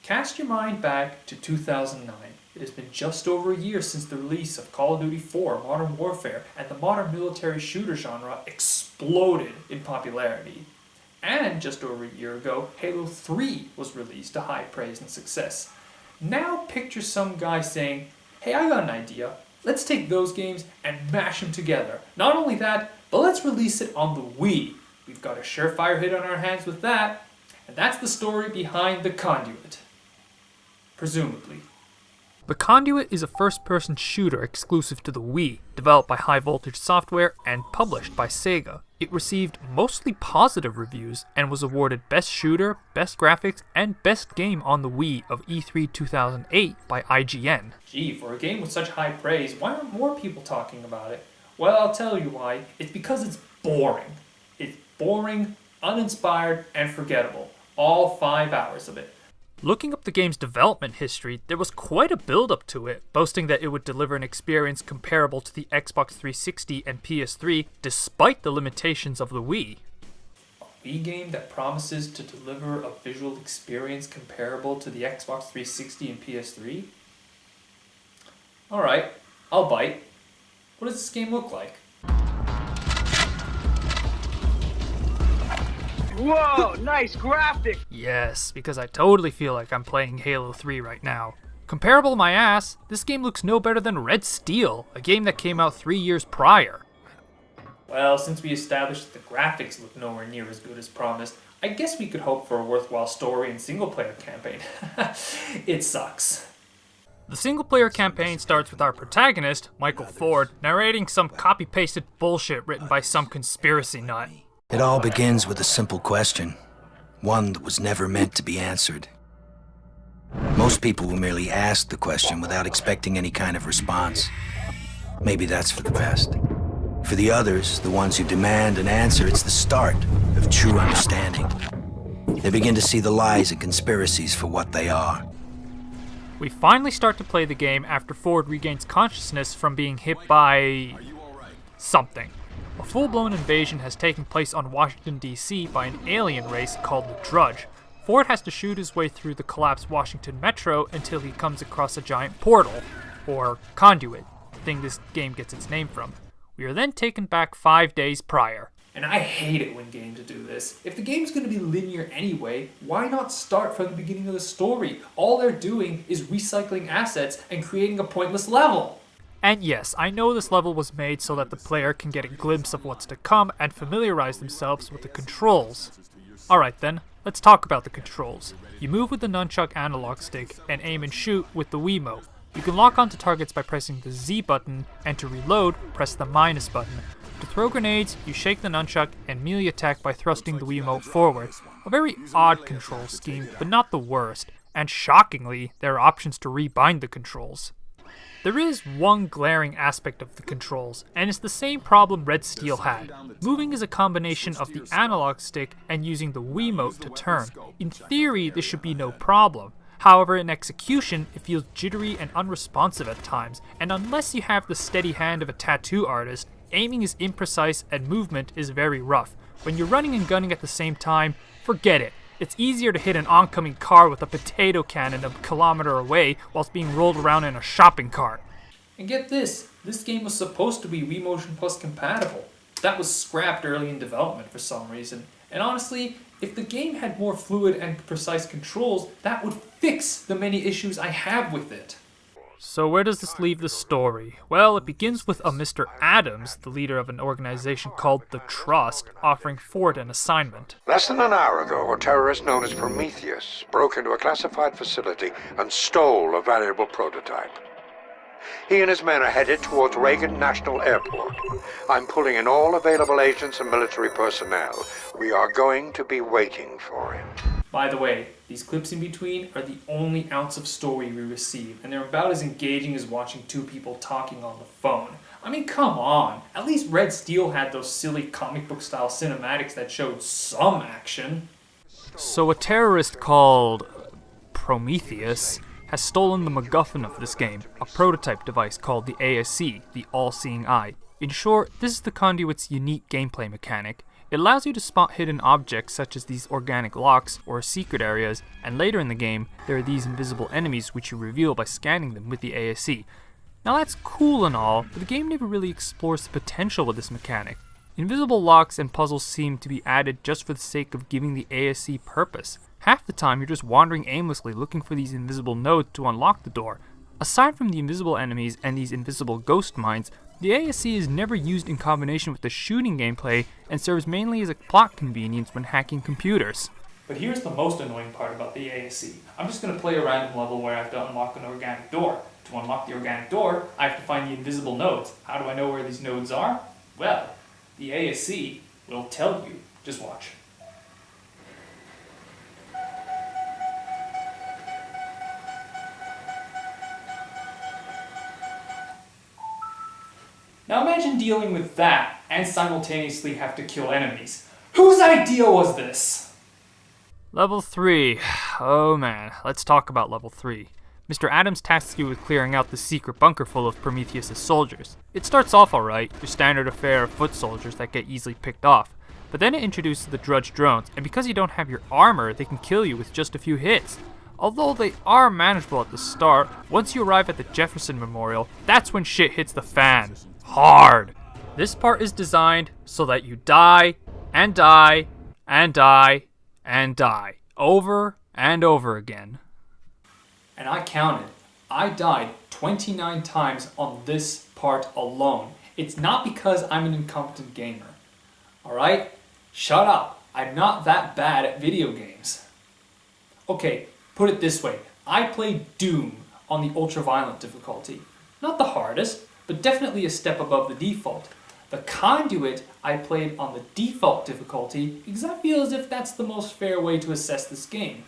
Cast your mind back to 2009. It has been just over a year since the release of Call of Duty 4 Modern Warfare, and the modern military shooter genre exploded in popularity. And just over a year ago, Halo 3 was released to high praise and success. Now picture some guy saying, hey, I got an idea. Let's take those games and mash them together. Not only that, but let's release it on the Wii. We've got a surefire hit on our hands with that, and that's the story behind the Conduit. Presumably. The Conduit is a first-person shooter exclusive to the Wii, developed by High Voltage Software and published by Sega. It received mostly positive reviews and was awarded Best Shooter, Best Graphics, and Best Game on the Wii of E3 2008 by IGN. Gee, for a game with such high praise, why aren't more people talking about it? Well, I'll tell you why. It's because it's boring. It's boring, uninspired, and forgettable. All 5 hours of it. Looking up the game's development history, there was quite a build-up to it, boasting that it would deliver an experience comparable to the Xbox 360 and PS3, despite the limitations of the Wii. A Wii game that promises to deliver a visual experience comparable to the Xbox 360 and PS3? Alright, I'll bite. What does this game look like? Whoa, nice graphic! Yes, because I totally feel like I'm playing Halo 3 right now. Comparable my ass, this game looks no better than Red Steel, a game that came out 3 years prior. Well, since we established that the graphics look nowhere near as good as promised, I guess we could hope for a worthwhile story and single-player campaign. It sucks. The single-player campaign starts with our protagonist, Michael Ford, narrating some copy-pasted bullshit written by some conspiracy nut. It all begins with a simple question, one that was never meant to be answered. Most people will merely ask the question without expecting any kind of response. Maybe that's for the best. For the others, the ones who demand an answer, it's the start of true understanding. They begin to see the lies and conspiracies for what they are. We finally start to play the game after Ford regains consciousness from being hit by something. A full-blown invasion has taken place on Washington, D.C. by an alien race called the Drudge. Ford has to shoot his way through the collapsed Washington Metro until he comes across a giant portal, or Conduit, the thing this game gets its name from. We are then taken back 5 days prior. And I hate it when games do this. If the game's going to be linear anyway, why not start from the beginning of the story? All they're doing is recycling assets and creating a pointless level. And yes, I know this level was made so that the player can get a glimpse of what's to come and familiarize themselves with the controls. Alright then, let's talk about the controls. You move with the nunchuck analog stick and aim and shoot with the Wiimote. You can lock onto targets by pressing the Z button, and to reload, press the minus button. To throw grenades, you shake the nunchuck and melee attack by thrusting the Wiimote forward. A very odd control scheme, but not the worst. And shockingly, there are options to rebind the controls. There is one glaring aspect of the controls, and it's the same problem Red Steel had. Moving is a combination of the analog stick and using the Wiimote to turn. In theory, this should be no problem. However, in execution, it feels jittery and unresponsive at times, and unless you have the steady hand of a tattoo artist, aiming is imprecise and movement is very rough. When you're running and gunning at the same time, forget it. It's easier to hit an oncoming car with a potato cannon a kilometer away whilst being rolled around in a shopping cart. And get this game was supposed to be Wii Motion Plus compatible. That was scrapped early in development for some reason. And honestly, if the game had more fluid and precise controls, that would fix the many issues I have with it. So where does this leave the story? Well, it begins with a Mr. Adams, the leader of an organization called The Trust, offering Ford an assignment. Less than an hour ago, a terrorist known as Prometheus broke into a classified facility and stole a valuable prototype. He and his men are headed towards Reagan National Airport. I'm pulling in all available agents and military personnel. We are going to be waiting for him. By the way, these clips in between are the only ounce of story we receive, and they're about as engaging as watching two people talking on the phone. I mean, come on. At least Red Steel had those silly comic book style cinematics that showed some action. So a terrorist called Prometheus has stolen the MacGuffin of this game, a prototype device called the ASC, the All-Seeing Eye. In short, this is the Conduit's unique gameplay mechanic. It allows you to spot hidden objects such as these organic locks or secret areas, and later in the game, there are these invisible enemies which you reveal by scanning them with the ASE. Now that's cool and all, but the game never really explores the potential with this mechanic. Invisible locks and puzzles seem to be added just for the sake of giving the ASE purpose. Half the time you're just wandering aimlessly looking for these invisible nodes to unlock the door. Aside from the invisible enemies and these invisible ghost mines, the ASE is never used in combination with the shooting gameplay and serves mainly as a plot convenience when hacking computers. But here's the most annoying part about the ASE. I'm just going to play a random level where I have to unlock an organic door. To unlock the organic door, I have to find the invisible nodes. How do I know where these nodes are? Well, the ASE will tell you. Just watch. Now imagine dealing with that and simultaneously have to kill enemies. Whose idea was this? Level 3. Oh man, let's talk about level 3. Mr. Adams tasks you with clearing out the secret bunker full of Prometheus' soldiers. It starts off alright, your standard affair of foot soldiers that get easily picked off, but then it introduces the Drudge drones, and because you don't have your armor, they can kill you with just a few hits. Although they are manageable at the start, once you arrive at the Jefferson Memorial, that's when shit hits the fan. Hard! This part is designed so that you die, and die, and die, and die. Over and over again. And I counted. I died 29 times on this part alone. It's not because I'm an incompetent gamer. Alright? Shut up. I'm not that bad at video games. Okay, put it this way. I played Doom on the ultra-violent difficulty. Not the hardest, but definitely a step above the default. The Conduit I played on the default difficulty because I feel as if that's the most fair way to assess this game.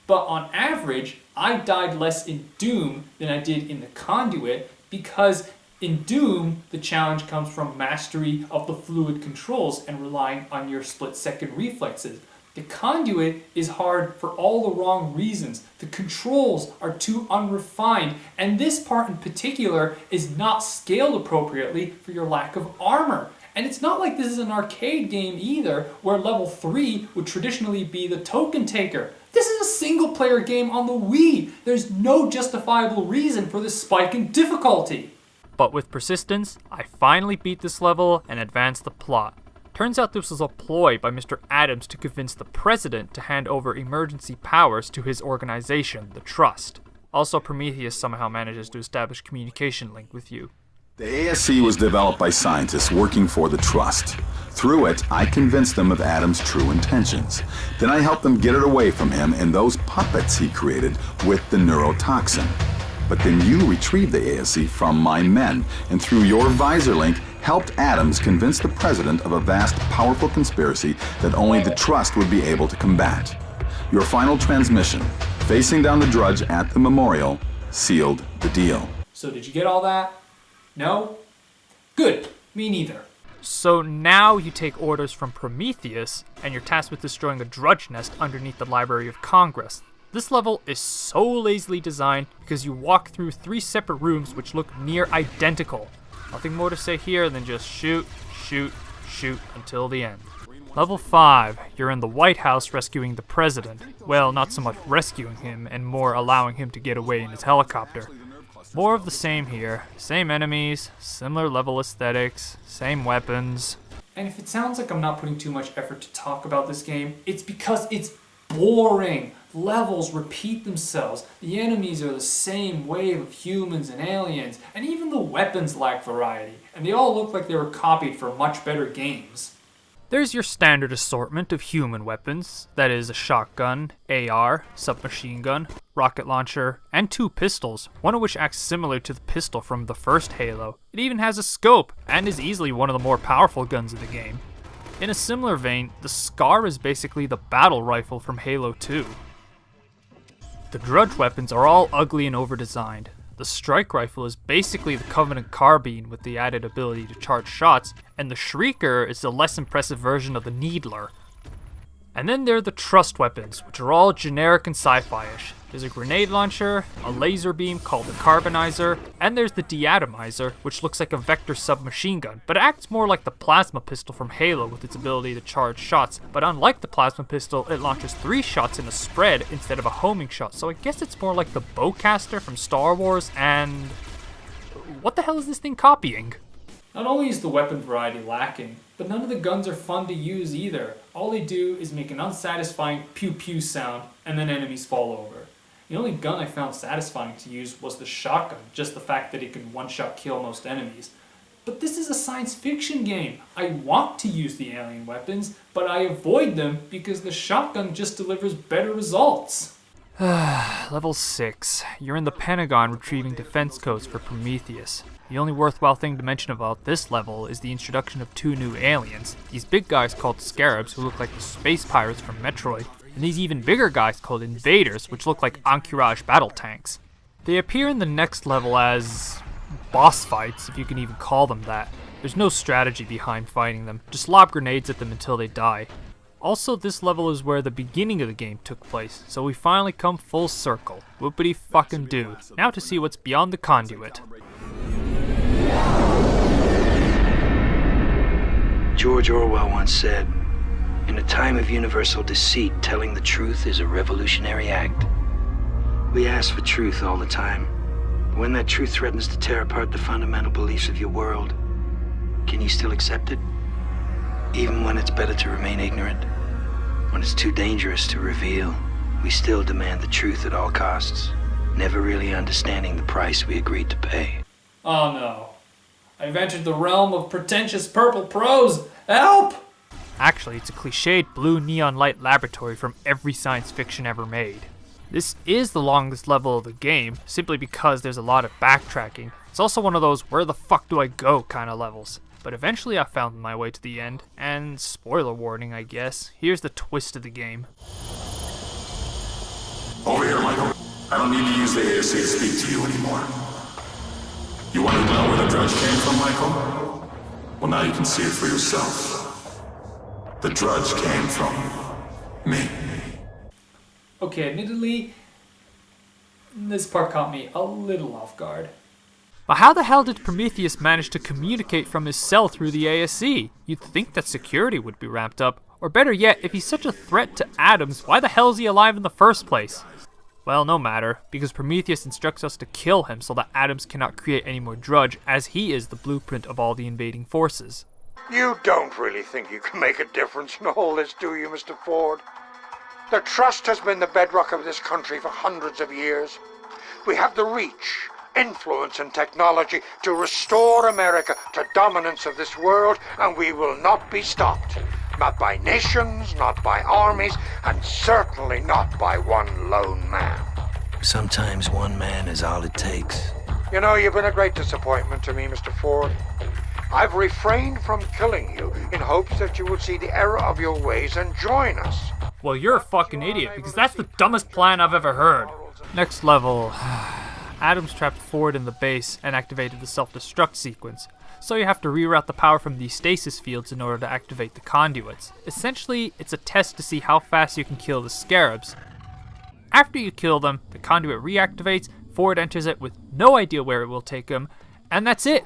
But on average, I died less in Doom than I did in the Conduit because in Doom, the challenge comes from mastery of the fluid controls and relying on your split-second reflexes. The Conduit is hard for all the wrong reasons. The controls are too unrefined, and this part in particular is not scaled appropriately for your lack of armor. And it's not like this is an arcade game either, where level 3 would traditionally be the token taker. This is a single-player game on the Wii. There's no justifiable reason for this spike in difficulty. But with persistence, I finally beat this level and advanced the plot. Turns out this was a ploy by Mr. Adams to convince the president to hand over emergency powers to his organization, the Trust. Also, Prometheus somehow manages to establish communication link with you. The ASC was developed by scientists working for the Trust. Through it, I convinced them of Adam's true intentions. Then I helped them get it away from him and those puppets he created with the neurotoxin. But then you retrieved the ASC from my men, and through your visor link, helped Adams convince the president of a vast, powerful conspiracy that only the Trust would be able to combat. Your final transmission, facing down the Drudge at the memorial, sealed the deal. So did you get all that? No? Good. Me neither. So now you take orders from Prometheus, and you're tasked with destroying a Drudge nest underneath the Library of Congress. This level is so lazily designed because you walk through 3 separate rooms which look near identical. Nothing more to say here than just shoot, shoot, shoot until the end. Level 5, you're in the White House rescuing the president. Well, not so much rescuing him, and more allowing him to get away in his helicopter. More of the same here. Same enemies, similar level aesthetics, same weapons. And if it sounds like I'm not putting too much effort to talk about this game, it's because it's boring. Levels repeat themselves. The enemies are the same wave of humans and aliens, and even the weapons lack variety, and they all look like they were copied for much better games. There's your standard assortment of human weapons, that is a shotgun, AR, submachine gun, rocket launcher, and 2 pistols, one of which acts similar to the pistol from the first Halo. It even has a scope, and is easily one of the more powerful guns in the game. In a similar vein, the SCAR is basically the battle rifle from Halo 2. The Drudge weapons are all ugly and over-designed. The strike rifle is basically the Covenant carbine with the added ability to charge shots, and the Shrieker is the less impressive version of the Needler. And then there are the Trust weapons, which are all generic and sci-fi-ish. There's a grenade launcher, a laser beam called the carbonizer, and there's the deatomizer, which looks like a vector submachine gun, but acts more like the plasma pistol from Halo with its ability to charge shots. But unlike the plasma pistol, it launches 3 shots in a spread instead of a homing shot, so I guess it's more like the bowcaster from Star Wars. And what the hell is this thing copying? Not only is the weapon variety lacking, but none of the guns are fun to use either. All they do is make an unsatisfying pew pew sound and then enemies fall over. The only gun I found satisfying to use was the shotgun, just the fact that it can one-shot kill most enemies. But this is a science fiction game. I want to use the alien weapons, but I avoid them because the shotgun just delivers better results. Level 6. You're in the Pentagon retrieving defense codes for Prometheus. The only worthwhile thing to mention about this level is the introduction of 2 new aliens. These big guys called Scarabs, who look like the space pirates from Metroid, and these even bigger guys called Invaders, which look like Encourage battle tanks. They appear in the next level as boss fights, if you can even call them that. There's no strategy behind fighting them, just lob grenades at them until they die. Also, this level is where the beginning of the game took place, so we finally come full circle. Whoopity fucking do. Now to see what's beyond the conduit. George Orwell once said, "In a time of universal deceit, telling the truth is a revolutionary act." We ask for truth all the time. But when that truth threatens to tear apart the fundamental beliefs of your world, can you still accept it? Even when it's better to remain ignorant, when it's too dangerous to reveal, we still demand the truth at all costs, never really understanding the price we agreed to pay. Oh no. I've entered the realm of pretentious purple prose. Help! Actually, it's a cliched blue neon light laboratory from every science fiction ever made. This is the longest level of the game, simply because there's a lot of backtracking. It's also one of those where the fuck do I go kind of levels. But eventually I found my way to the end, and spoiler warning I guess, here's the twist of the game. Over here, Michael. I don't need to use the ASC to speak to you anymore. You wanted to know where the drudge came from, Michael? Well, now you can see it for yourself. The drudge came from me. Okay, admittedly, this part caught me a little off guard. But how the hell did Prometheus manage to communicate from his cell through the ASC? You'd think that security would be ramped up. Or better yet, if he's such a threat to Adams, why the hell is he alive in the first place? Well, no matter, because Prometheus instructs us to kill him so that Adams cannot create any more drudge, as he is the blueprint of all the invading forces. You don't really think you can make a difference in all this, do you, Mr. Ford? The trust has been the bedrock of this country for hundreds of years. We have the reach, influence, and technology to restore America to dominance of this world, and we will not be stopped. Not by nations, not by armies, and certainly not by one lone man. Sometimes one man is all it takes. You know, you've been a great disappointment to me, Mr. Ford. I've refrained from killing you in hopes that you would see the error of your ways and join us. Well, you're a fucking idiot, because that's the dumbest plan I've ever heard. Next level. Adams trapped Ford in the base and activated the self-destruct sequence. So you have to reroute the power from these stasis fields in order to activate the conduits. Essentially, it's a test to see how fast you can kill the Scarabs. After you kill them, the conduit reactivates, Ford enters it with no idea where it will take him, and that's it.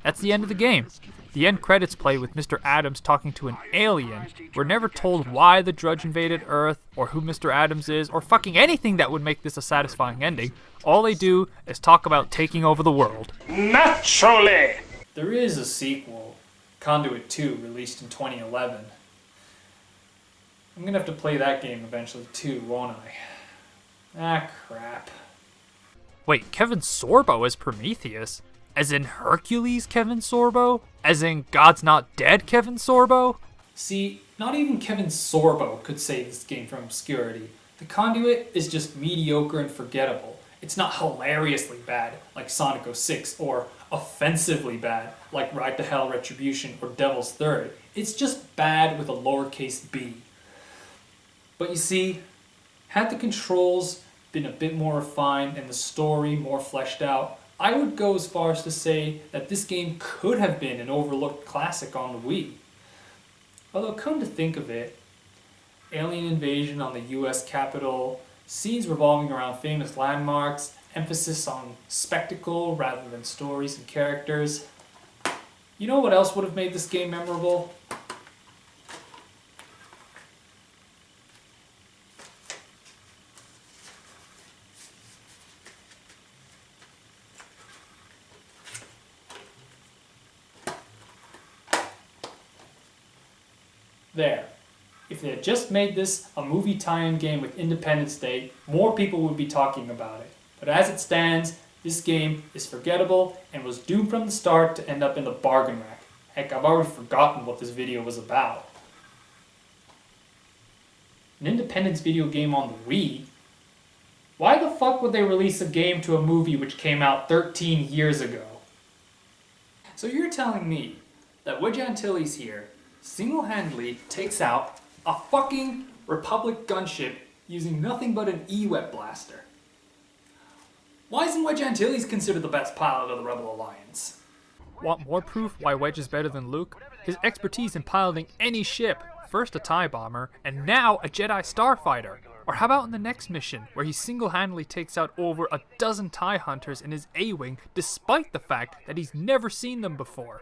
That's the end of the game. The end credits play with Mr. Adams talking to an alien. We're never told why the Drudge invaded Earth, or who Mr. Adams is, or fucking anything that would make this a satisfying ending. All they do is talk about taking over the world. Naturally! There is a sequel, Conduit 2, released in 2011. I'm gonna have to play that game eventually too, won't I? Ah, crap. Wait, Kevin Sorbo as Prometheus? As in Hercules Kevin Sorbo? As in God's Not Dead Kevin Sorbo? See, not even Kevin Sorbo could save this game from obscurity. The Conduit is just mediocre and forgettable. It's not hilariously bad, like Sonic 06, or offensively bad, like Ride to Hell Retribution or Devil's Third. It's just bad with a lowercase b. But you see, had the controls been a bit more refined and the story more fleshed out, I would go as far as to say that this game could have been an overlooked classic on the Wii. Although come to think of it, alien invasion on the US Capitol, Scenes revolving around famous landmarks, emphasis on spectacle rather than stories and characters. You know what else would have made this game memorable? There. If they had just made this a movie tie-in game with Independence Day, more people would be talking about it. But as it stands, this game is forgettable and was doomed from the start to end up in the bargain rack. Heck, I've already forgotten what this video was about. An Independence video game on the Wii? Why the fuck would they release a game to a movie which came out 13 years ago? So you're telling me that Wedge Antilles here single-handedly takes out a fucking Republic gunship using nothing but an E-Web blaster? Why isn't Wedge Antilles considered the best pilot of the Rebel Alliance? Want more proof why Wedge is better than Luke? His expertise in piloting any ship, first a TIE bomber, and now a Jedi starfighter. Or how about in the next mission, where he single-handedly takes out over a dozen TIE hunters in his A-Wing despite the fact that he's never seen them before?